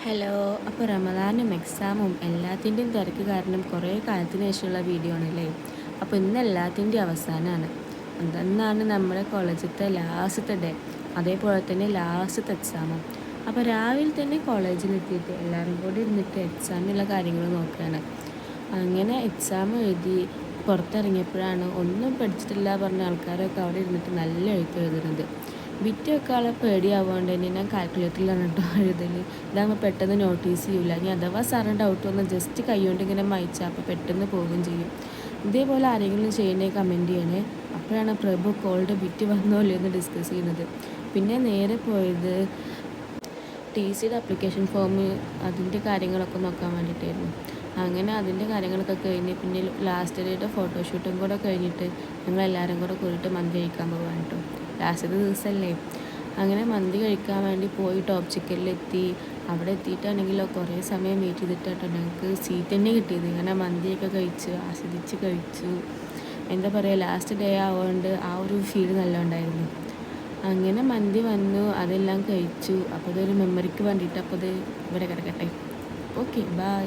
Hello. അപ്പോൾ റമദാനും എക്സാമും എല്ലാത്തിൻ്റെയും തിരക്ക് കാരണം കുറേ കാലത്തിന് ശേഷമുള്ള വീഡിയോ ആണല്ലേ. അപ്പോൾ ഇന്ന് എല്ലാത്തിൻ്റെയും അവസാനമാണ്. അതെന്നാണ് നമ്മുടെ കോളേജിലത്തെ ലാസ്റ്റത്തെ ഡേ, അതേപോലെ തന്നെ ലാസ്റ്റത്തെ എക്സാമും. അപ്പോൾ രാവിലെ തന്നെ കോളേജിലെത്തിയിട്ട് എല്ലാവരും കൂടി ഇരുന്നിട്ട് എക്സാമിനുള്ള കാര്യങ്ങൾ നോക്കുകയാണ്. അങ്ങനെ എക്സാം എഴുതി പുറത്തിറങ്ങിയപ്പോഴാണ് ഒന്നും പഠിച്ചിട്ടില്ല പറഞ്ഞ ആൾക്കാരൊക്കെ അവിടെ ഇരുന്നിട്ട് നല്ല എഴുത്ത് എഴുതുന്നത്. ബിറ്റ് വെക്കാനുള്ള പേടിയാവുകൊണ്ട് തന്നെ ഞാൻ കാൽക്കുലേറ്ററിലാണ് കേട്ടോ എഴുതൽ. ഇതാകുമ്പോൾ പെട്ടെന്ന് നോട്ടീസ് ചെയ്യില്ല. ഇനി അഥവാ സാറിന് ഡൗട്ട് വന്നാൽ ജസ്റ്റ് കൈകൊണ്ട് ഇങ്ങനെ മായ്ച്ചാൽ അപ്പോൾ പെട്ടെന്ന് പോവുകയും ചെയ്യും. ഇതേപോലെ ആരെങ്കിലും ചെയ്യണേ കമൻറ്റ് ചെയ്യണേ. അപ്പോഴാണ് പ്രഭു കോൾഡ് ബിറ്റ് വന്നോ ഇല്ലയോ എന്ന് ഡിസ്കസ് ചെയ്യുന്നത്. പിന്നെ നേരെ പോയത് TCയുടെ അപ്ലിക്കേഷൻ ഫോം, അതിൻ്റെ കാര്യങ്ങളൊക്കെ നോക്കാൻ വേണ്ടിയിട്ടായിരുന്നു. അങ്ങനെ അതിൻ്റെ കാര്യങ്ങളൊക്കെ കഴിഞ്ഞ് പിന്നെ ലാസ്റ്റ് ഡേയുടെ ഫോട്ടോഷൂട്ടും കൂടെ കഴിഞ്ഞിട്ട് ഞങ്ങളെല്ലാവരും കൂടെ കൂടിയിട്ട് മന്തി കഴിക്കാൻ പോകാൻ കേട്ടോ. ലാസ്റ്റത്തെ ദിവസമല്ലേ. അങ്ങനെ മന്തി കഴിക്കാൻ വേണ്ടി പോയി ടോപ്പ് ചിക്കനിലെത്തി. അവിടെ എത്തിയിട്ടാണെങ്കിലോ കുറേ സമയം വെയിറ്റ് ചെയ്തിട്ടോ ഞങ്ങൾക്ക് സീറ്റ് തന്നെ കിട്ടിയത്. ഇങ്ങനെ മന്തിയൊക്കെ കഴിച്ച് ആസ്വദിച്ച് കഴിച്ചു. എന്താ പറയുക, ലാസ്റ്റ് ഡേ ആവുകൊണ്ട് ആ ഒരു ഫീൽ നല്ല ഉണ്ടായിരുന്നു. അങ്ങനെ മന്തി വന്നു, അതെല്ലാം കഴിച്ചു. അപ്പോൾ അതൊരു മെമ്മറിക്ക് വേണ്ടിയിട്ട് അപ്പോൾ അത് ഇവിടെ കിടക്കട്ടെ. Okay, by.